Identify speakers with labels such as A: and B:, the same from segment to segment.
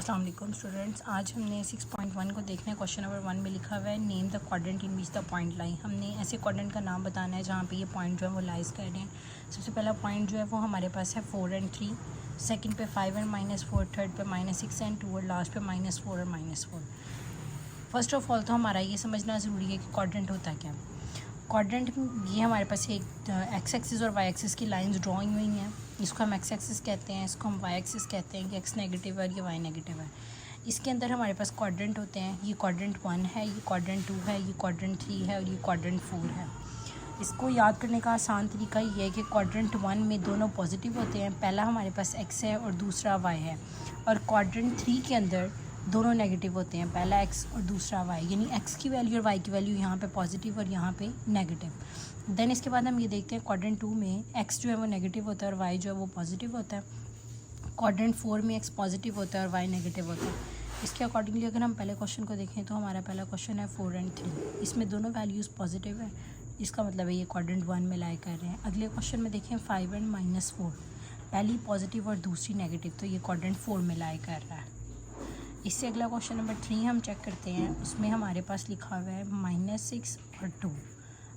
A: अस्सलाम वालेकुम स्टूडेंट्स, आज हमने 6.1 को देखना है। क्वेश्चन नंबर 1 में लिखा हुआ है name the quadrant in which the point लाई। हमने ऐसे क्वाड्रेंट का नाम बताना है जहाँ पे ये पॉइंट जो है वो लाइज कर रहे हैं। सबसे पहला पॉइंट जो है वो हमारे पास है 4 और 3, सेकंड पे 5 और -4, थर्ड पे -6 और 2 और लास्ट पे -4 और -4। फर्स्ट ऑफ ऑल तो हमारा ये समझना ज़रूरी है कि क्वाड्रेंट होता क्या है। क्वाड्रेंट ये हमारे पास एक एक्स एक्सिस और वाई एक्सिस की लाइंस ड्राइंग हुई हैं। इसको हम एक्स एक्सिस कहते हैं, इसको हम वाई एक्सिस कहते हैं कि एक्स नेगेटिव है और ये वाई नेगेटिव है। इसके अंदर हमारे पास क्वाड्रेंट होते हैं। ये क्वाड्रेंट 1 है, ये क्वाड्रेंट 2 है, ये क्वाड्रेंट 3 है और ये क्वाड्रेंट 4 है। इसको याद करने का आसान तरीका ये है कि क्वाड्रेंट 1 में दोनों पॉजिटिव होते हैं। पहला हमारे पास एक्स है और दूसरा वाई है। और क्वाड्रेंट 3 के अंदर दोनों नेगेटिव होते हैं, पहला एक्स और दूसरा वाई, यानी एक्स की वैल्यू और वाई की वैल्यू यहाँ पे पॉजिटिव और यहाँ पे नेगेटिव। देन इसके बाद हम ये देखते हैं क्वाड्रेंट 2 में एक्स जो है वो नेगेटिव होता है और वाई जो है वो पॉजिटिव होता है। क्वाड्रेंट 4 में एक्स पॉजिटिव होता है और वाई नेगेटिव होता है। इसके अकॉर्डिंगली अगर हम पहले क्वेश्चन को देखें तो हमारा पहला क्वेश्चन है 4 और 3, इसमें दोनों वैल्यूज़ पॉजिटिव है, इसका मतलब है ये क्वाड्रेंट 1 में लाई कर रहे हैं। अगले क्वेश्चन में देखें 5 और -4, पहली पॉजिटिव और दूसरी नेगेटिव, तो ये क्वाड्रेंट 4 में लाई कर रहा है। इससे अगला क्वेश्चन नंबर 3 हम चेक करते हैं। उसमें हमारे पास लिखा हुआ है -6 और 2।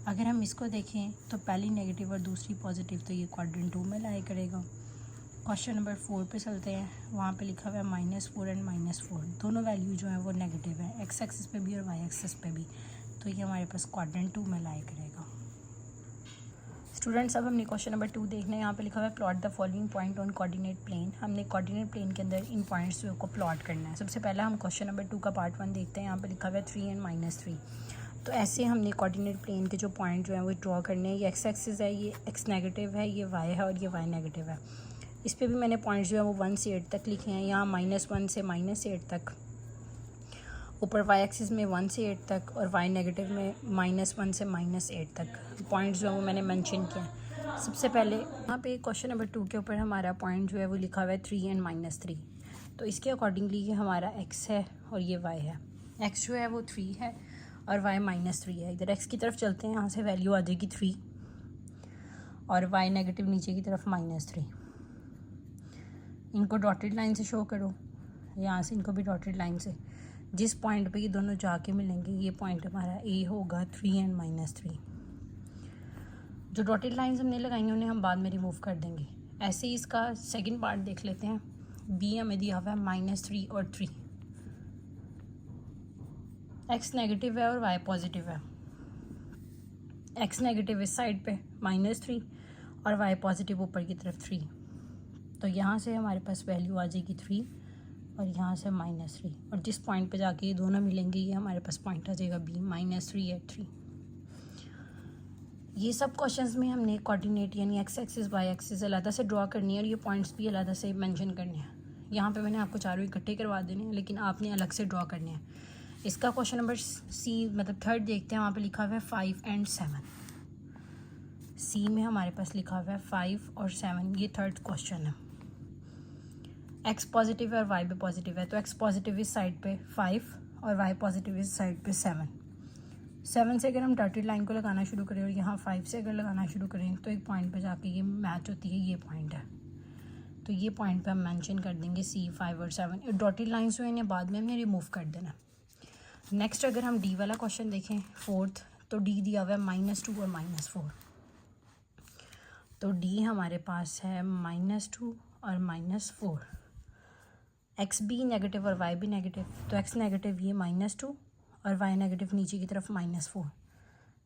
A: अगर हम इसको देखें तो पहली नेगेटिव और दूसरी पॉजिटिव, तो ये क्वाड्रेंट 2 में लाई करेगा। क्वेश्चन नंबर 4 पे चलते हैं। वहाँ पे लिखा हुआ है -4 और -4, दोनों वैल्यू जो है वो नेगेटिव है, एक्स एक्सिस पे भी और वाई एक्सिस पे भी, तो ये हमारे पास क्वाड्रेंट 2 में लाई करेगा। स्टूडेंट्स, अब हमने क्वेश्चन नंबर 2 देखना है। यहाँ पे लिखा हुआ है plot the following point on coordinate plane. हमने कोऑर्डिनेट प्लेन के अंदर इन पॉइंट्स को प्लॉट करना है। सबसे पहला हम क्वेश्चन नंबर 2 का पार्ट 1 देखते हैं। यहाँ पे लिखा हुआ है 3 और -3। तो ऐसे हमने कोऑर्डिनेट प्लेन के जो पॉइंट जो है वो ड्रॉ करने हैं। ये एक्स एक्सिस है, ये एक्स नेगेटिव है, ये वाई है और ये वाई नेगेटिव है। इस पर भी मैंने पॉइंट्स जो है वो 1 से 8 तक लिखे हैं। यहाँ -1 से -8 तक, ऊपर वाई एक्सिस में 1 से 8 तक और वाई नेगेटिव में -1 से -8 तक पॉइंट्स जो है वो मैंने मेंशन किया है। सबसे पहले यहाँ पे क्वेश्चन नंबर 2 के ऊपर हमारा पॉइंट जो है वो लिखा हुआ है 3 और -3। तो इसके अकॉर्डिंगली ये हमारा x है और ये y है। x जो है वो 3 है और y -3 है। इधर x की तरफ चलते हैं, यहाँ से वैल्यू आ जाएगी 3 और y नेगेटिव नीचे की तरफ -3। इनको डॉटेड लाइन से शो करो, यहाँ से इनको भी डॉटेड लाइन से। जिस पॉइंट पे ये दोनों जाके मिलेंगे ये पॉइंट हमारा A होगा 3 और -3। जो डॉटेड लाइंस हमने लगाई हैं उन्हें हम बाद में रिमूव कर देंगे। ऐसे ही इसका सेकंड पार्ट देख लेते हैं। B हमें दिया हुआ है -3 और 3, x नेगेटिव है और y पॉजिटिव है। x नेगेटिव इस साइड पे -3 और y पॉजिटिव ऊपर की तरफ 3, तो यहाँ से हमारे पास वैल्यू आ जाएगी 3 और यहाँ से -3, और जिस पॉइंट पे जाके ये दोनों मिलेंगे ये हमारे पास पॉइंट आ जाएगा B -3 और 3। ये सब क्वेश्चंस में हमने कोऑर्डिनेट यानी एक्स एक्सिस वाई एक्सिस अलग से ड्रॉ करनी है और ये पॉइंट्स भी अलग से मेंशन करने हैं। यहाँ पे मैंने आपको चारों इकट्ठे करवा देने हैं, लेकिन आपने अलग से ड्रॉ करने हैं। इसका क्वेश्चन नंबर सी मतलब थर्ड देखते हैं। वहाँ पे लिखा हुआ है 5 और 7। सी में हमारे पास लिखा हुआ है 5 और 7, ये थर्ड क्वेश्चन है। एक्स पॉजिटिव है और वाई भी पॉजिटिव है, तो एक्स पॉजिटिव इस साइड पे 5 और वाई पॉजिटिव इस साइड पे 7 से अगर हम डॉटेड लाइन को लगाना शुरू करें और यहाँ 5 से अगर लगाना शुरू करें तो एक पॉइंट पे जाके ये मैच होती है, ये पॉइंट है। तो ये पॉइंट पे हम मेंशन कर देंगे C 5 और 7। डॉटेड लाइंस जो इन्हें बाद में हमने रिमूव कर देना। नेक्स्ट अगर हम D वाला क्वेश्चन देखें फोर्थ, तो D दिया हुआ है -2 और -4। तो D हमारे पास है -2 और -4। एक्स भी नेगेटिव और वाई भी नेगेटिव, तो एक्स नेगेटिव ये -2 और वाई नेगेटिव नीचे की तरफ -4।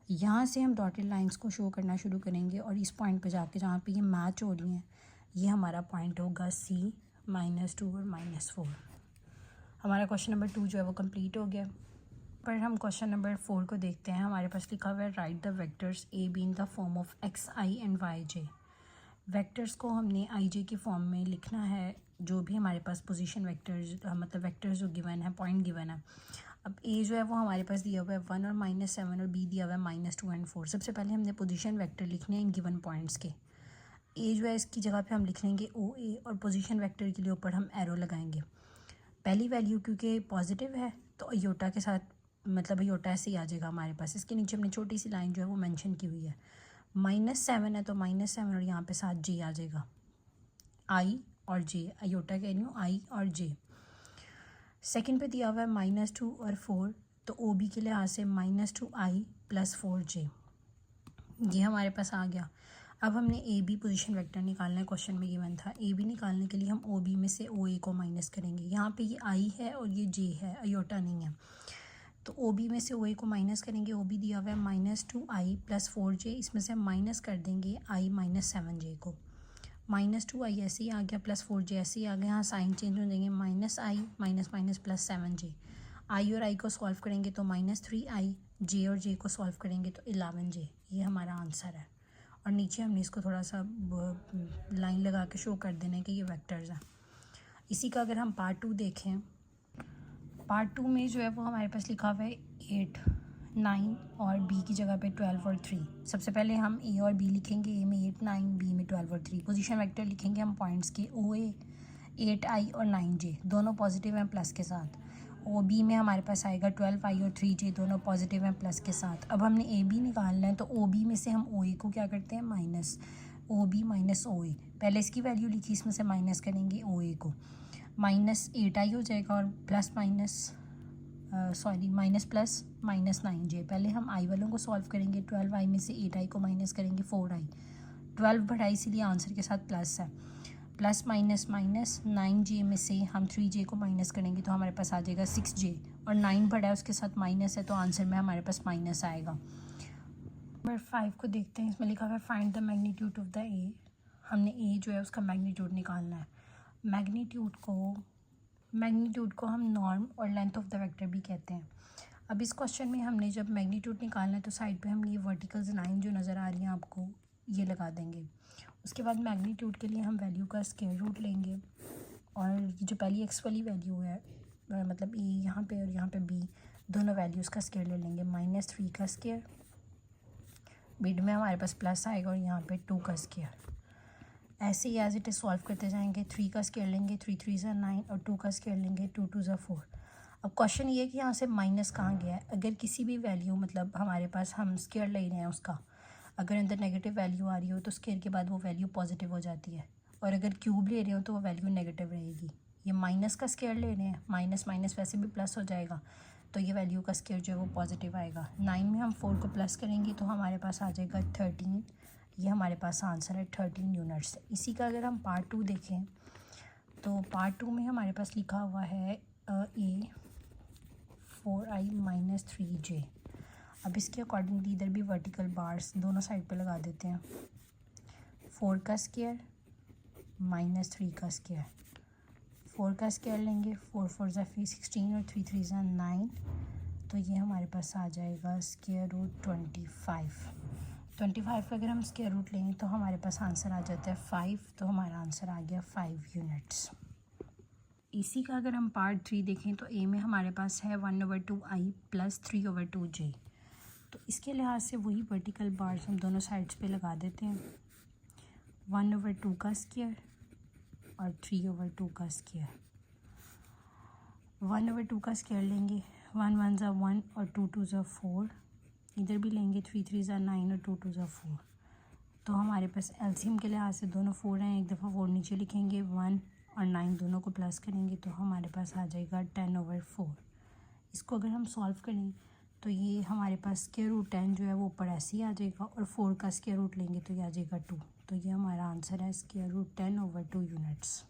A: यहाँ से हम डॉटेड लाइंस को शो करना शुरू करेंगे और इस पॉइंट पे जाके जहाँ पे ये मैच हो रही हैं ये हमारा पॉइंट होगा C -2 और -4। हमारा क्वेश्चन नंबर 2 जो है वो कंप्लीट हो गया। पर हम क्वेश्चन नंबर 4 को देखते हैं। हमारे पास लिखा हुआ है right the vectors A B in the form of xi and yj। Vectors को हमने i j की फॉर्म में लिखना है, जो भी हमारे पास पोजीशन वेक्टर्स मतलब वेक्टर्स जो गिवन है, पॉइंट गिवन है। अब A जो है वो हमारे पास दिया हुआ है 1 और -7 और B दिया हुआ है -2 और 4। सबसे पहले हमने पोजीशन वेक्टर लिखने हैं इन गिवन पॉइंट्स के। A जो है इसकी जगह पे हम लिख लेंगे OA और पोजीशन वेक्टर के लिए ऊपर हम एरो लगाएंगे। पहली वैल्यू क्योंकि पॉजिटिव है तो अयोटा के साथ मतलब अयोटा ऐसे ही आ जाएगा हमारे पास। इसके नीचे हमने छोटी सी लाइन जो है वो मेंशन की हुई है। -7 है तो -7 और यहाँ पे साथ J आ जाएगा, I और J, अयोटा कह रही हूँ I और J। सेकंड पे दिया हुआ है -2 और 4, तो ओ बी के लिहाज से -2i + 4j, ये हमारे पास आ गया। अब हमने ए बी पोजीशन वेक्टर निकालना है, क्वेश्चन में गिवन था। ए बी निकालने के लिए हम ओ बी में से ओ ए को माइनस करेंगे। यहाँ पे ये आई है और ये जे है, अयोटा नहीं है, तो ओ बी में से ओ ए को माइनस करेंगे। ओ बी दिया हुआ है -2i + 4j, इसमें से हम माइनस कर देंगे i - 7j को। -2i ऐसे ही आ गया, +4j ऐसे ही आ गया। यहाँ साइन चेंज हो जाएंगे, -i - +7j। आई और आई को सॉल्व करेंगे तो -3i, जे और जे को सॉल्व करेंगे तो 11j। ये हमारा आंसर है। और नीचे हमने इसको थोड़ा सा लाइन लगा के शो कर देना है कि ये वेक्टर्स हैं। इसी का अगर हम पार्ट 2 देखें, पार्ट 2 में जो है वो हमारे पास लिखा हुआ है 8, 9 और बी की जगह पे 12 और 3। सबसे पहले हम ए और बी लिखेंगे, ए में 8, 9, बी में 12 और 3। पोजीशन वेक्टर लिखेंगे हम पॉइंट्स के, ओ ए 8i और 9j दोनों पॉजिटिव हैं प्लस के साथ। ओ बी में हमारे पास आएगा 12i और 3j दोनों पॉजिटिव हैं प्लस के साथ। अब हमने ए बी निकालना है, तो ओ बी में से हम ओ ए को क्या करते हैं, minus, O B minus O ए। पहले इसकी वैल्यू लिखी, इसमें से माइनस करेंगे ओ ए को, -8i हो जाएगा और माइनस प्लस -9j। पहले हम आई वालों को सॉल्व करेंगे, 12i में से 8i को माइनस करेंगे 4i, 12 बढ़ा इसीलिए आंसर के साथ प्लस है, प्लस माइनस 9j में से हम 3j को माइनस करेंगे तो हमारे पास आ जाएगा 6j, और 9 बढ़ा है उसके साथ माइनस है तो आंसर में हमारे पास माइनस आएगा। नंबर 5 को देखते हैं, इसमें लिखा हुआ है find the magnitude of the ए। हमने ए जो है उसका मैग्नीट्यूड निकालना है। मैग्नीट्यूड को हम नॉर्म और लेंथ ऑफ द वेक्टर भी कहते हैं। अब इस क्वेश्चन में हमने जब मैग्नीट्यूड निकालना है तो साइड पे हम ये वर्टिकल लाइन जो नज़र आ रही है आपको, ये लगा देंगे। उसके बाद मैग्नीट्यूड के लिए हम वैल्यू का स्क्वायर रूट लेंगे, और जो पहली एक्स वाली वैल्यू है, मतलब ए यहाँ पे और यहाँ पे बी, दोनों वैल्यूज़ का स्क्वायर ले लेंगे। -3 का स्क्वायर, मिड में हमारे पास प्लस आएगा, और यहाँ पे 2 का स्क्वायर। ऐसे ही एज इट इज़ सॉल्व करते जाएंगे। 3 का स्क्वायर लेंगे, 3 3 ज़ा 9, और 2 का स्क्वायर लेंगे, 2 2 ज़ा 4। अब क्वेश्चन ये है कि यहाँ से माइनस कहाँ गया है। अगर किसी भी वैल्यू, मतलब हमारे पास हम स्क्वायर ले रहे हैं उसका, अगर अंदर नेगेटिव वैल्यू आ रही हो तो स्क्वायर के बाद वो वैल्यू पॉजिटिव हो जाती है, और अगर क्यूब ले रहे हो तो वो वैल्यू नेगेटिव रहेगी। ये माइनस का स्क्वायर ले रहे हैं, माइनस माइनस वैसे भी प्लस हो जाएगा, तो ये वैल्यू का स्क्वायर जो है वो पॉजिटिव आएगा। 9 में हम 4 को प्लस करेंगे तो हमारे पास आ जाएगा 13। ये हमारे पास आंसर है 13 यूनिट्स। इसी का अगर हम पार्ट 2 देखें, तो पार्ट 2 में हमारे पास लिखा हुआ है ए 4i - 3j। अब इसके अकॉर्डिंगली इधर भी वर्टिकल बार्स दोनों साइड पे लगा देते हैं। 4 का स्क्वायर -3 का स्क्वायर, 4 का स्क्वायर लेंगे, 4 4 ज़ा 16 और 3 3 ज़ा 9, तो ये हमारे पास आ जाएगा स्क्वायर रूट 25। 25 का अगर हम स्क्वायर रूट लेंगे तो हमारे पास आंसर आ जाता है 5, तो हमारा आंसर आ गया 5 यूनिट्स। इसी का अगर हम पार्ट 3 देखें, तो ए में हमारे पास है 1/2i + 3/2j। तो इसके लिहाज से वही वर्टिकल बार्स हम दोनों साइड्स पे लगा देते हैं। 1/2 का स्क्वायर और 3/2 का स्क्वायर। 1/2 का स्क्वायर लेंगे, 1 1 ज़ा 1 और 2 2 ज़ा 4। इधर भी लेंगे, 3 3 ज़ा 9 और 2 2 ज़ा 4। तो हमारे पास एलसीएम के लिहाज से दोनों 4 हैं, एक दफ़ा 4 नीचे लिखेंगे, 1 और 9 दोनों को प्लस करेंगे तो हमारे पास आ जाएगा 10/4। इसको अगर हम सॉल्व करें तो ये हमारे पास स्क्वायर रूट 10 जो है वो ऊपर ऐसे ही आ जाएगा, और 4 का स्क्वायर रूट लेंगे तो ये आ जाएगा 2। तो ये हमारा आंसर है स्क्वायर रूट 10/2 यूनिट्स।